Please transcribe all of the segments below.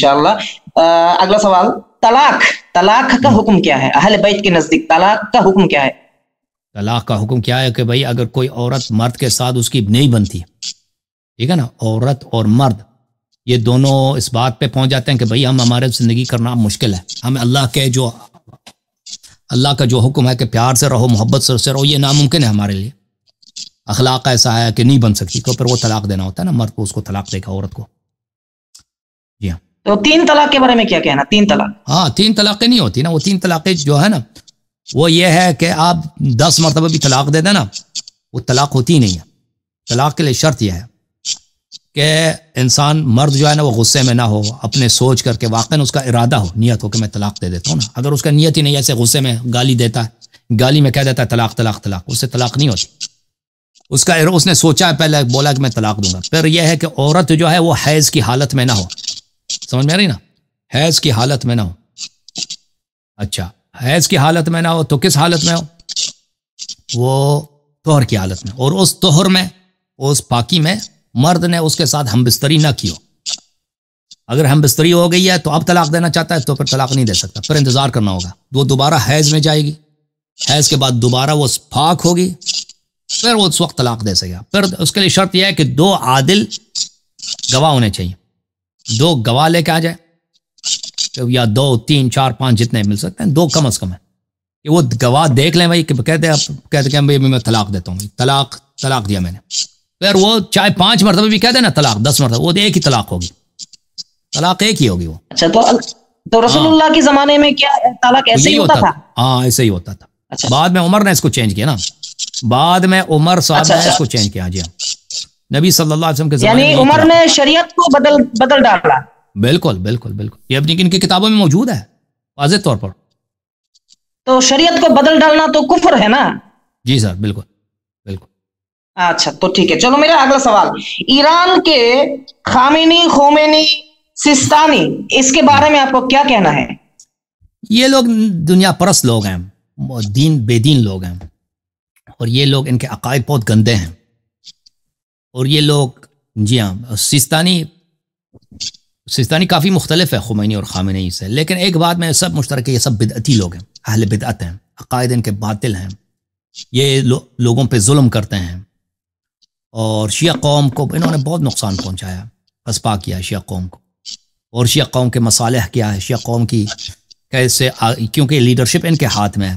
انشاءاللہ. اگلا سوال، طلاق کا حکم کیا ہے؟ اہل بیت کے نزدیک طلاق کا حکم کیا ہے؟ طلاق کا حکم کیا ہے کہ بھائی اگر کوئی عورت مرد کے ساتھ اس کی نہیں بنتی، ٹھیک ہے نا، عورت اور مرد یہ دونوں اس بات پہ پہنچ جاتے ہیں کہ بھائی ہمارے زندگی کرنا مشکل ہے، ہمیں اللہ کا جو حکم ہے کہ پیار سے رہو، محبت سے رہو، یہ ناممکن ہے ہمارے لیے، اخلاق ایسا ہے کہ نہیں بن سکتی، تو پھر وہ طلاق دینا ہوتا ہے نا، مرد کو اس کو طلاق دے گا عورت کو. جی ہاں. تو 3 طلاق کے بارے میں کیا کہنا؟ 3 طلاق؟ ہاں 3 طلاقیں نہیں ہوتی نا، وہ 3 طلاقیں جو ہے نا وہ یہ ہے کہ آپ 10 مرتبہ بھی طلاق دے دیں نا، وہ طلاق ہوتی ہی نہیں ہے. طلاق کے لیے شرط یہ ہے کہ انسان مرد جو ہے نا وہ غصے میں نہ ہو، اپنے سوچ کر کے واقعاً اس کا ارادہ ہو، نیت ہو کہ میں طلاق دے دیتا ہوں نا. اگر اس کا نیت ہی نہیں، ایسے غصے میں گالی دیتا ہے، گالی میں کہہ دیتا ہے طلاق طلاق طلاق، اس سے طلاق نہیں ہوتی. اس نے سوچا ہے، پہلے بولا کہ میں طلاق دوں گا. پھر یہ ہے کہ عورت جو ہے وہ حیض کی حالت میں نہ ہو، سمجھ میں آ رہی نا، حیض کی حالت میں نہ ہو. اچھا حیض کی حالت میں نہ ہو تو کس حالت میں ہو؟ وہ طہر کی حالت میں، اور اس طہر میں، اس پاکی میں مرد نے اس کے ساتھ ہم بستری نہ کی ہو. اگر ہم بستری ہو گئی ہے تو اب طلاق دینا چاہتا ہے تو پھر طلاق نہیں دے سکتا، پھر انتظار کرنا ہوگا. وہ دوبارہ حیض میں جائے گی، حیض کے بعد دوبارہ وہ پاک ہوگی، پھر وہ اس وقت طلاق دے سکے گا. پھر اس کے لیے شرط یہ ہے کہ 2 عادل گواہ ہونے چاہیے، 2 گواہ لے کے آ جائے، یا 2 3 4 5 جتنے مل سکتے ہیں، 2 کم از کم ہے کہ وہ گواہ دیکھ لیں بھائی، کہ کہتے ہیں بھائی میں طلاق دیتا ہوں، طلاق دیا میں نے. پھر وہ چاہے 5 مرتبہ بھی کہہ دیں نا طلاق، 10 مرتبہ، وہ ایک ہی طلاق ہوگی، طلاق ایک ہی ہوگی وہ. اچھا تو رسول اللہ کے زمانے میں کیا طلاق ایسے ہی ہوتا تھا؟ ہاں ایسے ہی ہوتا تھا. بعد میں عمر نے اس کو چینج کیا نا، بعد میں عمر صاحب نے اس کو چینج کیا. جی نبی صلی اللہ علیہ وسلم کے زمانے میں، یعنی عمر نے شریعت کو بدل ڈالا. بالکل بالکل بالکل، یہ اپنی ان کی کتابوں میں موجود ہے واضح طور پر. تو شریعت کو بدل ڈالنا تو کفر ہے نا؟ جی سر بالکل بالکل. اچھا تو ٹھیک ہے، چلو میرا اگلا سوال، ایران کے خمینی سیستانی، اس کے بارے میں آپ کو کیا کہنا ہے؟ یہ لوگ دنیا پرست لوگ ہیں، بے دین لوگ ہیں، اور یہ لوگ، ان کے عقائد بہت گندے ہیں. اور یہ لوگ، جی ہاں، سیستانی کافی مختلف ہے خمینی اور خامنئی سے، لیکن ایک بات میں سب مشترک ہے، یہ سب بدعتی لوگ ہیں، اہل بدعت ہیں، عقائد ان کے باطل ہیں، یہ لوگوں پہ ظلم کرتے ہیں. اور شیعہ قوم کو انہوں نے بہت نقصان پہنچایا، پسپا کیا شیعہ قوم کو، اور شیعہ قوم کے مصالح کیا ہے، شیعہ قوم کی کیسے، کیونکہ لیڈرشپ ان کے ہاتھ میں ہے،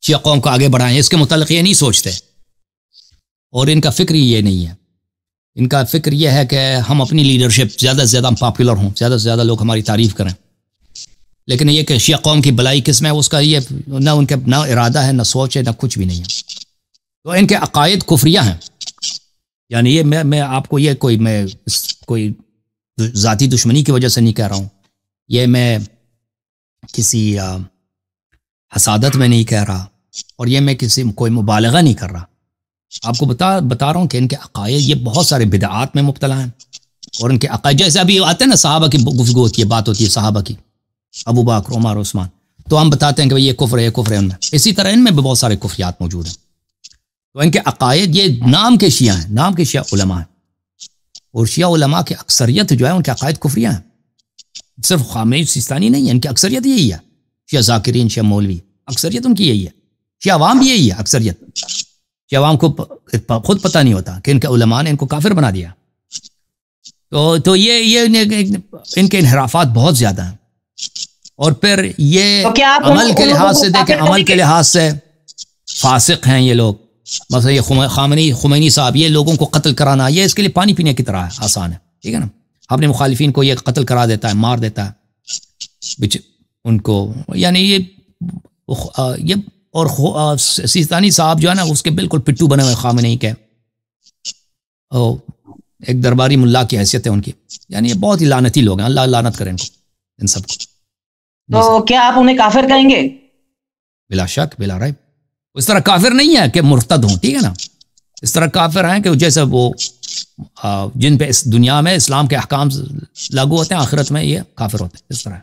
شیعہ قوم کو آگے بڑھائیں، اس کے متعلق یہ نہیں سوچتے، اور ان کا فکر یہ نہیں ہے. ان کا فکر یہ ہے کہ ہم اپنی لیڈرشپ زیادہ سے زیادہ پاپولر ہوں، زیادہ سے زیادہ لوگ ہماری تعریف کریں. لیکن یہ کہ شیعہ قوم کی بلائی کس میں، اس کا یہ نہ ان کے نہ ارادہ ہے، نہ سوچ ہے، نہ کچھ بھی نہیں ہے. تو ان کے عقائد کفریہ ہیں. یعنی یہ میں آپ کو یہ کوئی ذاتی دشمنی کی وجہ سے نہیں کہہ رہا ہوں، یہ میں کسی حسادت میں نہیں کہہ رہا، اور یہ میں کوئی مبالغہ نہیں کر رہا. آپ کو بتا رہا ہوں کہ ان کے عقائد یہ بہت سارے بدعات میں مبتلا ہیں. اور ان کے عقائد جیسے ابھی آتے ہیں نا، صحابہ کی گفتگو ہوتی ہے، بات ہوتی ہے صحابہ کی، ابو بکر، عمر، عثمان، تو ہم بتاتے ہیں کہ یہ کفر ہے، یہ کفر ہے ان میں. اسی طرح ان میں بھی بہت سارے کفریات موجود ہیں. تو ان کے عقائد، یہ نام کے شیعہ ہیں، نام کے شیعہ علماء ہیں، اور شیعہ علماء کی اکثریت جو ہے ان کے عقائد کفریہ ہیں. صرف خامنئی سیستانی نہیں ہے، ان کی اکثریت یہی ہے. شیعہ ذاکرین، شیعہ مولوی، اکثریت ان کی یہی ہے. شیعہ عوام بھی یہی ہے اکثریت. شیعہ عوام کو خود پتہ نہیں ہوتا کہ ان کے علماء نے ان کو کافر بنا دیا. تو یہ ان کے انحرافات بہت زیادہ ہیں. اور پھر یہ عمل کے لحاظ سے دیکھیں، عمل کے لحاظ سے فاسق ہیں یہ لوگ. مثلا یہ خمینی صاحب، یہ لوگوں کو قتل کرانا، یہ اس کے لیے پانی پینے کی طرح ہے، آسان ہے، ٹھیک ہے نا. اپنے مخالفین کو یہ قتل کرا دیتا ہے، مار دیتا ہے ان کو. یعنی یہ اور سیستانی صاحب جو ہے نا، اس کے بالکل پٹو بنے ہوئے خامنئی کے، ایک درباری ملا کی حیثیت ہے ان کی. یعنی یہ بہت ہی لعنتی لوگ ہیں، اللہ لعنت کرے ان کو، ان سب کو. تو کیا آپ انہیں کافر کہیں گے؟ بلا شک، بلا ریب. اس طرح کافر نہیں ہے کہ مرتد ہوں، ٹھیک ہے نا. اس طرح کافر ہیں کہ جیسے وہ جن پہ اس دنیا میں اسلام کے احکام لاگو ہوتے ہیں، آخرت میں یہ کافر ہوتے ہیں، اس طرح.